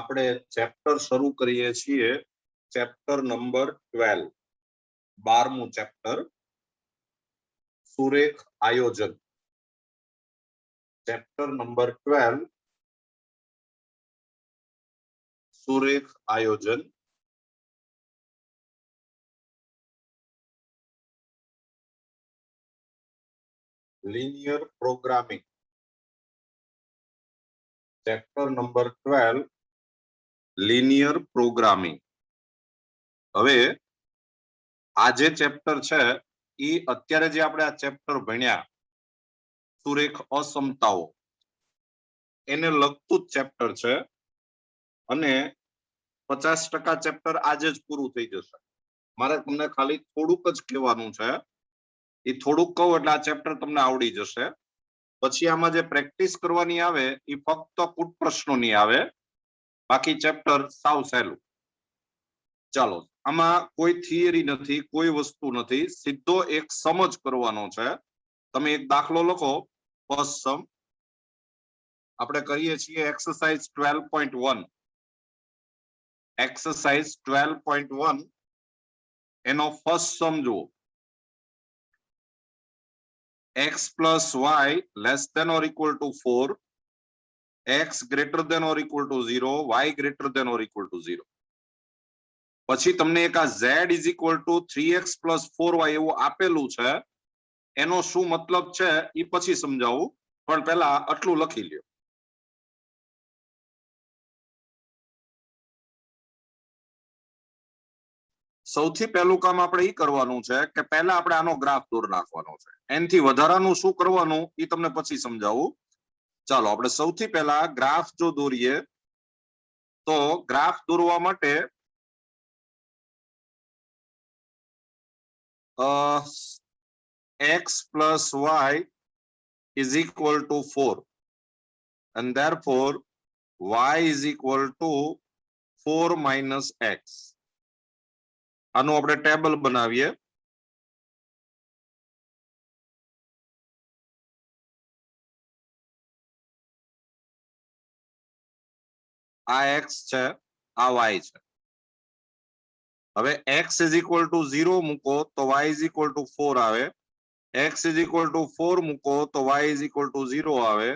આપણે ચેપ્ટર શરૂ કરીએ છીએ ચેપ્ટર નંબર 12 12મું ચેપ્ટર સુરેખ આયોજન ચેપ્ટર નંબર 12 સુરેખ આયોજન linear programming chapter number 12 linear programming હવે આ જે ચેપ્ટર છે એ અત્યારે જે આપણે આ ચેપ્ટર ભણ્યા સુરેખ અસમતાઓ એને લગતું જ ચેપ્ટર છે અને 50% ચેપ્ટર આજે જ પૂરું થઈ જશે મારે તમને ખાલી થોડુંક જ કહેવાનું છે એ થોડુંક કહું એટલે આ ચેપ્ટર તમને આવડી જશે પછી આમાં જે પ્રેક્ટિસ કરવાની આવે એ ફક્ત કૂટ પ્રશ્નોની આવે બાકી ચેપ્ટર સાવ સહેલું ચાલો આમાં કોઈ થિયરી નથી કોઈ વસ્તુ નથી સીધો એક સમજ કરવાનો છે તમે એક દાખલો લખો ફર્સ્ટ સમ આપણે કરીએ છીએ એક્સરસાઇઝ 12.1 એક્સરસાઇઝ 12.1 એનો ફર્સ્ટ સમ જુઓ x plus y less than or equal to 4 x greater than or equal to 0 y greater than or equal to 0 પછી તમને એક આ z is equal to 3x plus 4y એવું આપેલું છે એનો શું મતલબ છે એ પછી સમજાવું પણ પહેલા આટલું લખી લ્યો સૌથી પહેલું કામ આપણે એ કરવાનું છે કે પહેલા આપણે આનો ગ્રાફ દોર નાખવાનો છે એનથી વધારાનું શું કરવાનું એ તમને પછી સમજાવું ચાલો આપણે સૌથી પહેલા ગ્રાફ જો દોરીએ તો ગ્રાફ દોરવા માટે x plus y is equal to 4 and therefore y is equal to 4 minus x આનું આપણે ટેબલ બનાવીએ આ x છે આ y છે હવે x is equal to 0 મૂકો તો y is equal to 4 આવે x is equal to 4 મૂકો તો y is equal to 0 આવે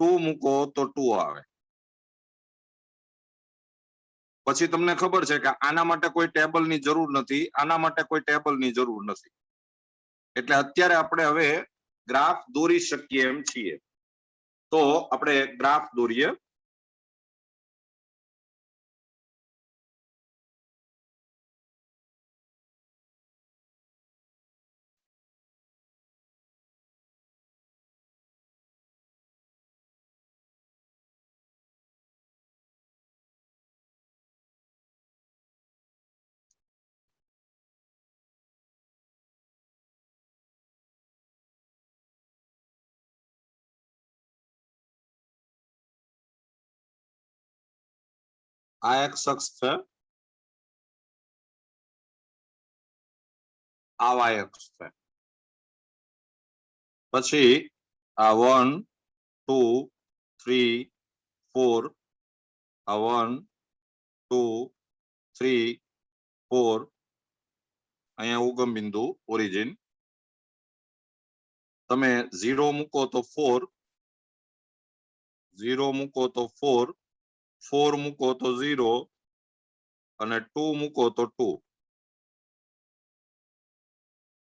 2 મૂકો તો 2 આવે પછી તમને ખબર છે કે આના માટે કોઈ ટેબલની જરૂર નથી આના માટે કોઈ ટેબલની જરૂર નથી એટલે અત્યારે આપણે હવે ગ્રાફ દોરી શકીએ એમ છીએ તો આપણે ગ્રાફ દોરીએ આ x અક્ષ છે આ y અક્ષ છે પછી આ 1 2 3 4 આ 1 2 3 4 અહીંયા ઉગમ બિંદુ ઓરિજિન તમે 0 મૂકો તો 4 0 મૂકો તો 4 4 મૂકો તો 0 અને 2 મૂકો તો 2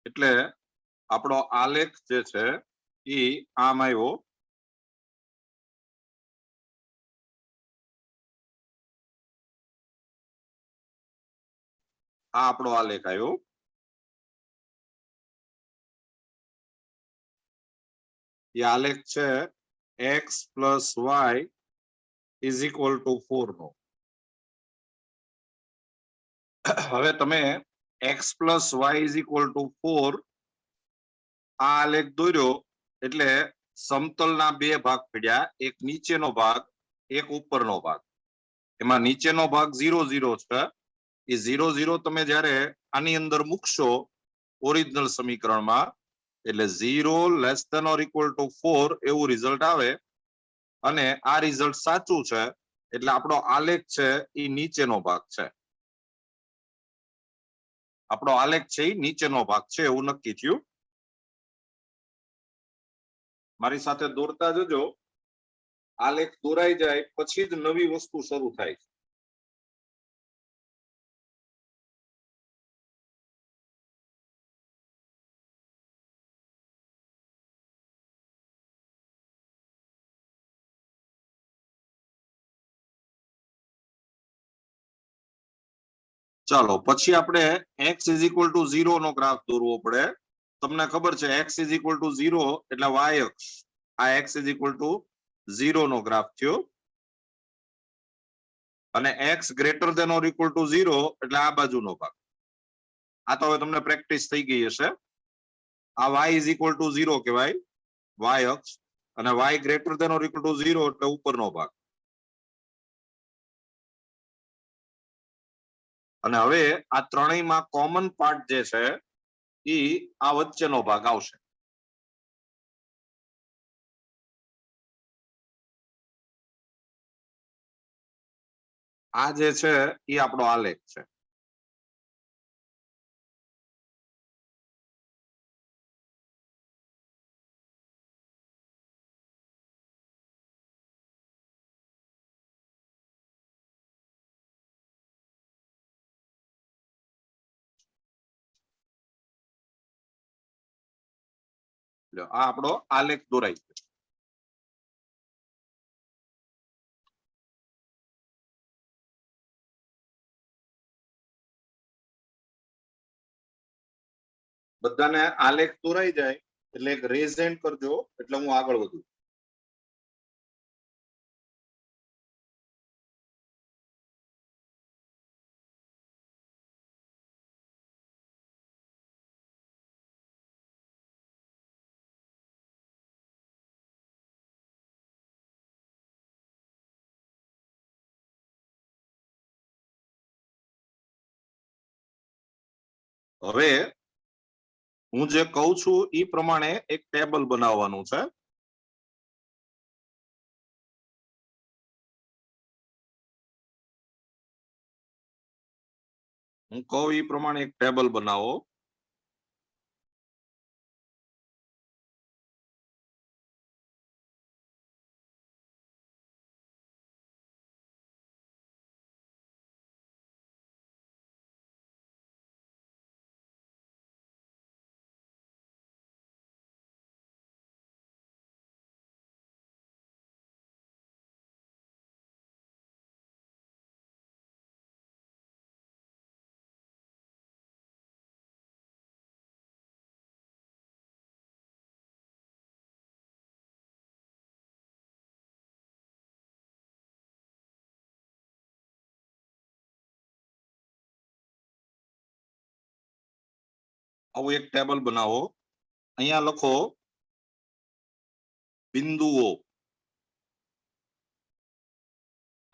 એટલે આપણો આલેખ જે છે એ આમ આવ્યો આ આપણો આલેખ આવ્યો એ આલેખ છે x plus y is equal to 4 નો હવે તમે x plus y is equal to 4 આ આલેખ દોર્યો એટલે સમતલના બે ભાગ પડ્યા એક નીચેનો ભાગ એક ઉપરનો ભાગ એમાં નીચેનો ભાગ 0 0 છે એ 0 0 તમે જ્યારે આની અંદર મૂકશો ઓરિજિનલ સમીકરણમાં એટલે 0 less than or equal to 4 એવું રિઝલ્ટ આવે અને આ રિઝલ્ટ સાચું છે એટલે આપણો આલેખ છે એ નીચેનો ભાગ છે. આપણો આલેખ છે એ નીચેનો ભાગ છે એવું નક્કી થયું. મારી સાથે દોરતા જજો. આલેખ દોરાઈ જાય પછી જ નવી વસ્તુ શરૂ થાય. ચાલો પછી આપણે x ઇઝ ઇક્વલ ટુ 0 નો ગ્રાફ દોરવો પડે. તમને ખબર છે x ઇઝ ઇક્વલ ટુ 0 એટલે y અક્ષ. આ x ઇઝ ઇક્વલ ટુ 0 નો ગ્રાફ થયો અને x greater than or equal to 0 એટલે આ બાજુનો ભાગ. આ તો હવે તમને પ્રેક્ટિસ થઈ ગઈ હશે. આ y ઇઝ ઇક્વલ ટુ 0 કહેવાય, y અક્ષ, અને y greater than or equal to 0 એટલે ઉપરનો ભાગ. અને હવે આ ત્રણેયમાં કોમન પાર્ટ જે છે એ આ વચ્ચેનો ભાગ આવશે. આ જે છે એ આપણો આલેખ છે. આ આપણો આલેખ દોરાઈ ગયો. બધાને આલેખ દોરાઈ જાય એટલે એક રેઝ હેન્ડ કરજો એટલે હું આગળ વધું. હવે હું જે કહું છું એ પ્રમાણે એક ટેબલ બનાવવાનું છે. હું કહું એ પ્રમાણે એક ટેબલ બનાવો. આવું એક ટેબલ બનાવો. અહીંયા લખો બિંદુઓ,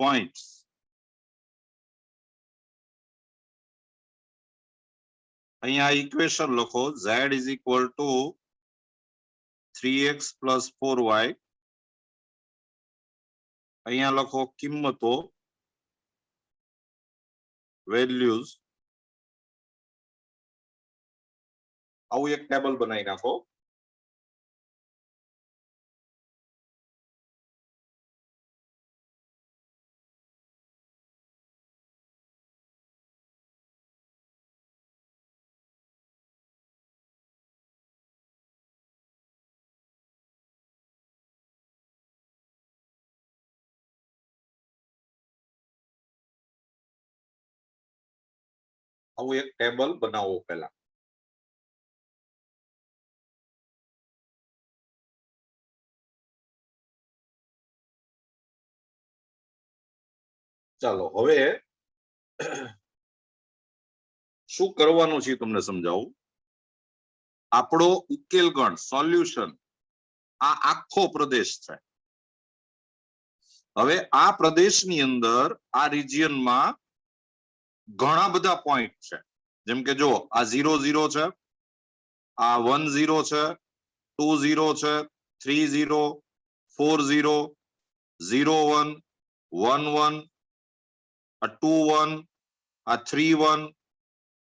પોઈન્ટ્સ. અહીંયા ઇક્વેશન લખો z is equal two 3x plus 4y. અહીંયા લખો કિંમતો, વેલ્યુઝ. આવું એક ટેબલ બનાવી નાખો. આવું એક ટેબલ બનાવો પહેલા. ચાલો હવે શું કરવાનું છે તમને સમજાવું. આપણો ઉકેલ ગણ સોલ્યુશન આ આખો પ્રદેશ છે. હવે આ પ્રદેશની અંદર આ રિજિયનમાં ઘણા બધા પોઈન્ટ છે. જેમ કે જો આ 0 0 છે, આ 1 0 છે, 2 0 છે, 3 0, 4 0, 0 1, 1 1, આ 2 1, આ 3 1,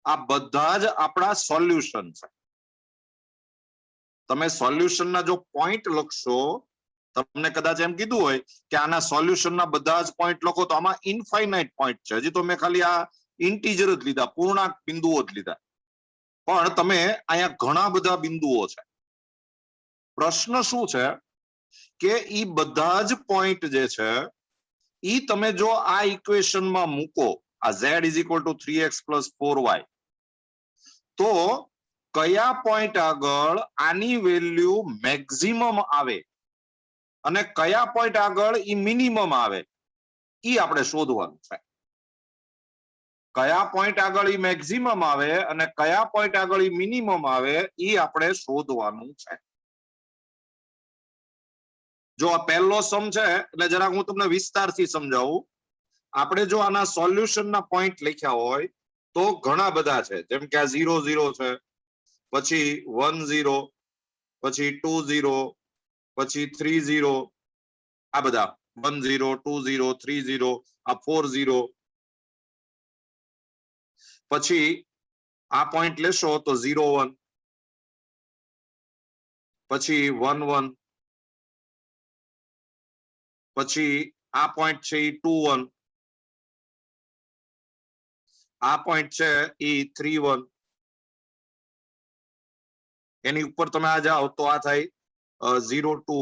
આ બધા જ આપણા સોલ્યુશન છે. તમે સોલ્યુશનના જો પોઈન્ટ લખશો, તમને કદાચ એમ કીધું હોય કે આના સોલ્યુશનના બધા જ પોઈન્ટ લખો, તો આમાં ઇનફાઇનાઇટ પોઈન્ટ છે. હજી તો મેં ખાલી આ ઇન્ટીજર જ લીધા, પૂર્ણાંક બિંદુઓ જ લીધા, પણ તમે અહીંયા ઘણા બધા બિંદુઓ છે. પ્રશ્ન શું છે કે ઈ બધા જ પોઈન્ટ જે છે ઈ તમે જો આ ઇક્વેશનમાં મૂકો, આ z is equal two 3x plus 4y, તો કયા પોઈન્ટ આગળ આની વેલ્યુ મેક્સિમમ આવે અને કયા પોઈન્ટ આગળ ઈ મિનિમમ આવે, ઈ આપણે શોધવાનું છે. કયા પોઈન્ટ આગળ ઈ મેક્સિમમ આવે અને કયા પોઈન્ટ આગળ ઈ મિનિમમ આવે, ઈ આપણે શોધવાનું છે. જો આ પહેલો સમ છે એટલે જરાક હું તમને વિસ્તારથી સમજાવું. આપણે જો આના સોલ્યુશનના પોઈન્ટ લખ્યા હોય તો ઘણા બધા છે, જેમ કે આ 0 0 છે, પછી 1 0, પછી 2 0, પછી 3 0, આ બધા 1 0 2 0 3 0, આ 4 0, પછી આ પોઈન્ટ લેશો તો 0 1, પછી 1 1, પછી આ પોઈન્ટ છે એ 2 1, આ પોઈન્ટ છે એ 3 1, એની ઉપર તમે આ જાઓ તો આ થાય 0 2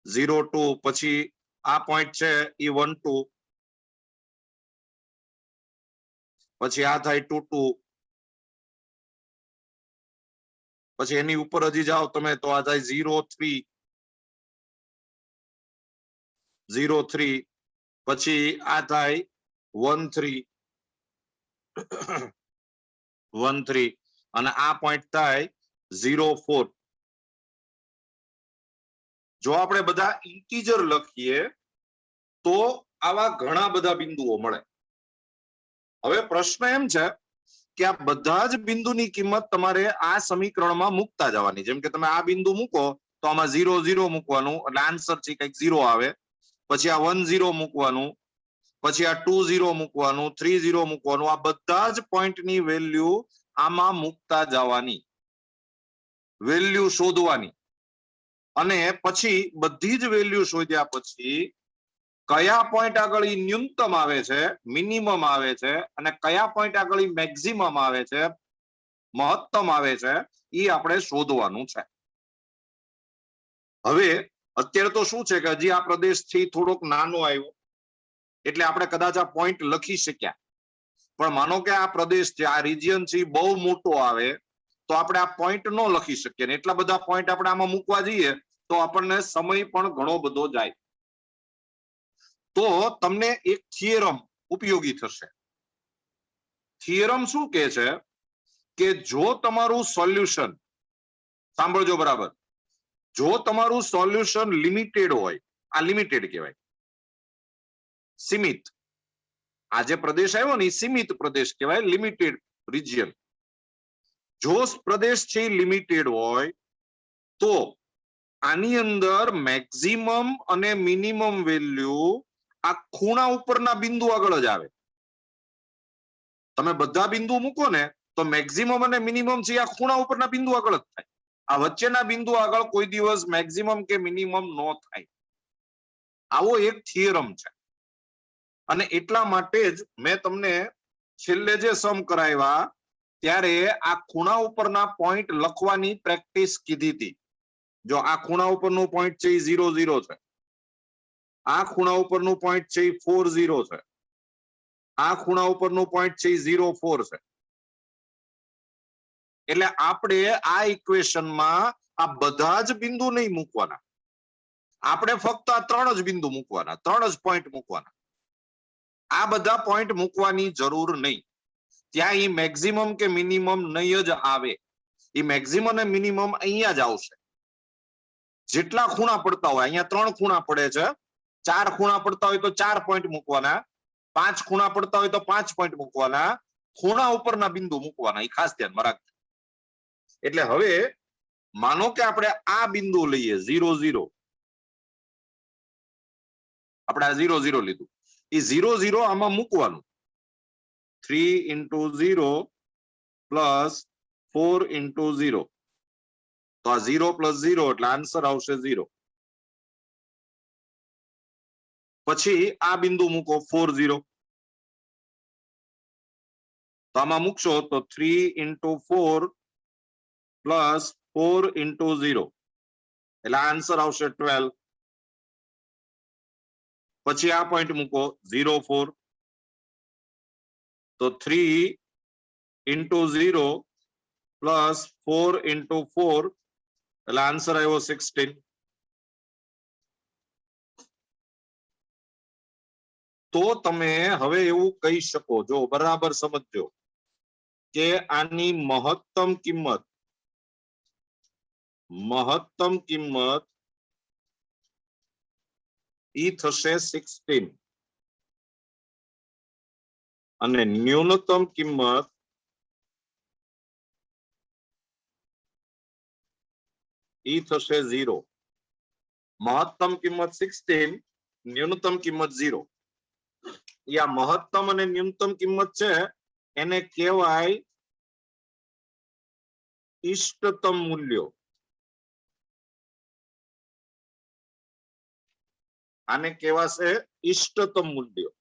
0 2, પછી આ પોઈન્ટ છે એ 1 2, પછી આ થાય 2 2, પછી એની ઉપર હજી જાઓ તમે તો આ થાય 0 3 0 3, પછી આ થાય 1 3 1 3, અને આ પોઈન્ટ થાય 0 4. જો આપણે બધા ઇન્ટીજર લખીએ તો આવા ઘણા બધા બિંદુઓ મળે. હવે પ્રશ્ન એમ છે કે આ બધા જ બિંદુની કિંમત તમારે આ સમીકરણમાં મૂકતા જવાની. જેમ કે તમે આ બિંદુ મૂકો તો આમાં 0 0 મૂકવાનું, એટલે આન્સર છે કંઈક 0 આવે. પછી આ 1 0 મૂકવાનું, પછી આ 2 0 મૂકવાનું, 3 0 મૂકવાનું. આ બધા જ પોઈન્ટની વેલ્યુ આમાં મૂકતા જવાની, વેલ્યુ શોધવાની, અને પછી બધી જ વેલ્યુ શોધ્યા પછી કયા પોઈન્ટ આગળ ઈ ન્યૂનતમ આવે છે, મિનિમમ આવે છે, અને કયા પોઈન્ટ આગળ ઈ મેક્સિમમ આવે છે, મહત્તમ આવે છે, ઈ આપણે શોધવાનું છે. હવે અત્યારે તો શું છે કે હજી આ પ્રદેશથી થોડોક નાનો આવ્યો એટલે આપણે કદાચ આ પોઈન્ટ લખી શક્યા, પણ માનો કે આ પ્રદેશ છે, આ રિજિયન છે બહુ મોટો આવે તો આપણે આ પોઈન્ટ ન લખી શકીએ, ને એટલા બધા પોઈન્ટ આપણે આમાં મૂકવા જઈએ તો આપણને સમય પણ ઘણો બધો જાય. તો તમને એક થિયરમ ઉપયોગી થશે. થિયરમ શું કહે છે કે જો તમારું સોલ્યુશન, સાંભળજો બરાબર, જો તમારું સોલ્યુશન લિમિટેડ હોય, આ લિમિટેડ કહેવાય, સીમિત, આ જે પ્રદેશ આવ્યો ને એ સીમિત પ્રદેશ કહેવાય, લિમિટેડ રિજિયન. જો પ્રદેશ છે લિમિટેડ હોય તો આની અંદર મેક્સિમમ અને મિનિમમ વેલ્યુ આ ખૂણા ઉપરના બિંદુ આગળ જ આવે. તમે બધા બિંદુ મૂકો ને તો મેક્સિમમ અને મિનિમમ છે આ ખૂણા ઉપરના બિંદુ આગળ જ થાય. આ વચ્ચેના બિંદુ આગળ કોઈ દિવસ મેક્સિમમ કે મિનિમમ ન થાય. આવો એક થિયરમ છે, અને એટલા માટે જ મેં તમને છેલ્લે જે સમ કરાવ્યા ત્યારે આ ખૂણા ઉપરના પોઈન્ટ લખવાની પ્રેક્ટિસ કીધી હતી. જો આ ખૂણા ઉપરનું પોઈન્ટ છે એ 0 0 છે, આ ખૂણા ઉપરનું પોઈન્ટ છે એ 4 0 છે, આ ખૂણા ઉપરનું પોઈન્ટ છે એ 0 4 છે. એટલે આપણે આ ઇક્વેશનમાં આ બધા જ બિંદુ નહીં મૂકવાના, આપણે ફક્ત આ 3 જ બિંદુ મૂકવાના, 3 જ પોઈન્ટ મૂકવાના. આ બધા પોઈન્ટ મૂકવાની જરૂર નહીં. ત્યાં ઈ મેક્સિમમ કે મિનિમમ નહીં જ આવે, એ મેક્સિમમ અને મિનિમમ અહીંયા જ આવશે. જેટલા ખૂણા પડતા હોય, અહીંયા 3 ખૂણા પડે છે, 4 ખૂણા પડતા હોય તો 4 પોઈન્ટ મૂકવાના, 5 ખૂણા પડતા હોય તો 5 પોઈન્ટ મૂકવાના, ખૂણા ઉપરના બિંદુ મૂકવાના, એ ખાસ ધ્યાનમાં રાખજો. એટલે હવે માનો કે આપણે આ બિંદુ લઈએ 0 0, આપણે આ 0 0 લીધું, એ 0 0 આમાં મૂકવાનું. 3 into 0 plus 4 into 0, તો આ 0 plus 0 એટલે આન્સર આવશે 0. પછી આ બિંદુ મૂકો 4 0, તો આમાં મૂકશો તો 3 into 4 plus 4 into 0 એટલે આન્સર આવશે 12. પછી આ પોઈન્ટ મૂકો 0 4, તો 3 into 0 plus 4 into 4 એટલે આન્સર આવ્યો 16. તો તમે હવે એવું કહી શકો, જો બરાબર સમજજો, કે આની મહત્તમ કિંમત ઈ થશે 16 અને ન્યૂનતમ કિંમત ઈ થશે 0. મહત્તમ કિંમત 16, ન્યૂનતમ કિંમત 0. આ મહત્તમ અને ન્યૂનતમ કિંમત છે એને કહેવાય ઇષ્ટતમ મૂલ્યો. આને કહેવાશે ઇષ્ટતમ મૂલ્યો.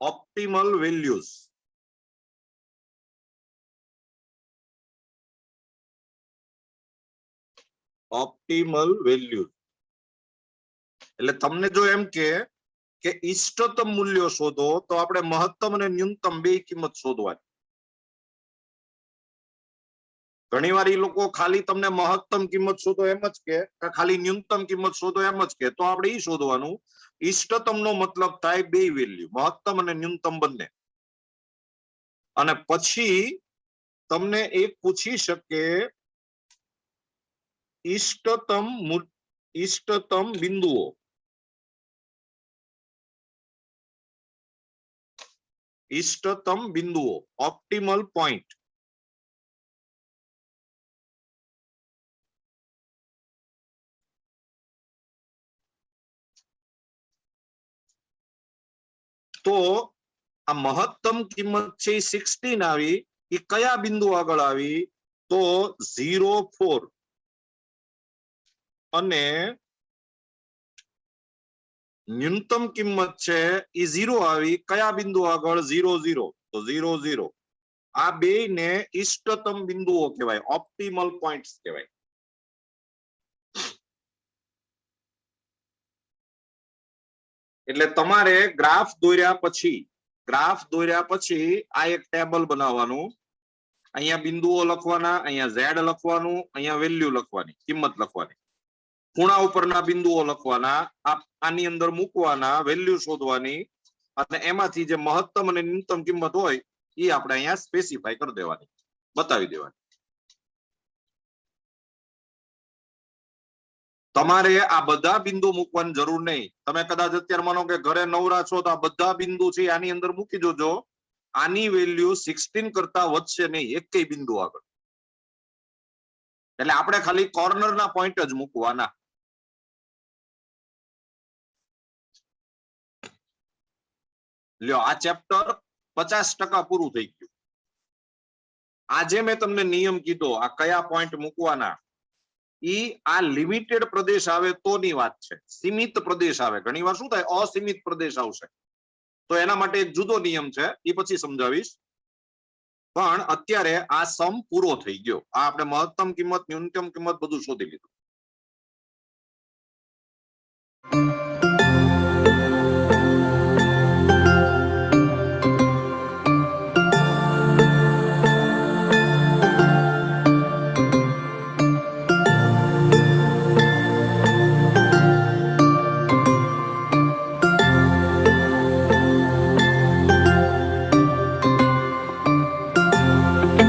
Optimal values. ઓપ્ટિમલ વેલ્યુઝ એટલે તમને જો એમ કે ઇષ્ટતમ મૂલ્યો શોધો, તો આપણે મહત્તમ અને ન્યૂનતમ બે કિંમત શોધવાની. ઘણીવાર એ લોકો ખાલી તમને મહત્તમ કિંમત શોધો એમ જ કે ખાલી ન્યૂનતમ કિંમત શોધો એમ જ કે, તો આપણે એ શોધવાનું ઇષ્ટતમ નો મતલબ થાય બે વેલ્યુ, મહત્તમ અને ન્યૂનતમ બંને. અને પછી તમને એક પૂછી શકે ઇષ્ટતમ બિંદુઓ. ઇષ્ટતમ બિંદુઓ, ઓપ્ટિમલ પોઈન્ટ. તો આ મહત્તમ કિંમત છે 16 આવી, એ કયા બિંદુ આગળ આવી? તો 0 4. અને ન્યૂનતમ કિંમત છે એ 0 આવી, કયા બિંદુ આગળ? 0 0. તો 0 0. આ બે ને ઇષ્ટતમ બિંદુઓ કહેવાય, ઓપ્ટિમલ પોઈન્ટ્સ કહેવાય. એટલે તમારે ગ્રાફ દોર્યા પછી આ એક ટેબલ બનાવવાનું. અહીંયા બિંદુઓ લખવાના, અહીંયા ઝેડ લખવાનું, અહીંયા વેલ્યુ લખવાની, કિંમત લખવાની. ખૂણા ઉપરના બિંદુઓ લખવાના, આની અંદર મૂકવાના, વેલ્યુ શોધવાની, અને એમાંથી જે મહત્તમ અને ન્યૂનતમ કિંમત હોય એ આપણે અહીંયા સ્પેસિફાઈ કરી દેવાની, બતાવી દેવાની. તમારે આ બધા બિંદુ મૂકવાની જરૂર નહીં. તમે કદાચ અત્યારે માનો કે ઘરે નવરા છો, તો આ બધા બિંદુ છે આની અંદર મૂકી જોજો. આની વેલ્યુ 16 કરતા વધશે નહીં એકેય બિંદુ આગળ. એટલે આપણે ખાલી કોર્નરના પોઈન્ટ જ મૂકવાના. લ્યો, આ ચેપ્ટર 50% પૂરું થઈ ગયું. આજે મેં તમને નિયમ કીધો, આ કયા પોઈન્ટ મૂકવાના, ઈ આ લિમિટેડ પ્રદેશ આવે તોની વાત છે. સીમિત પ્રદેશ આવે, ઘણીવાર શું થાય, અસીમિત પ્રદેશ આવશે, તો એના માટે એક જુદો નિયમ છે, એ પછી સમજાવીશ. પણ અત્યારે આ સમ પૂરો થઈ ગયો. આ આપણે મહત્તમ કિંમત, ન્યૂનતમ કિંમત બધું શોધી લીધું.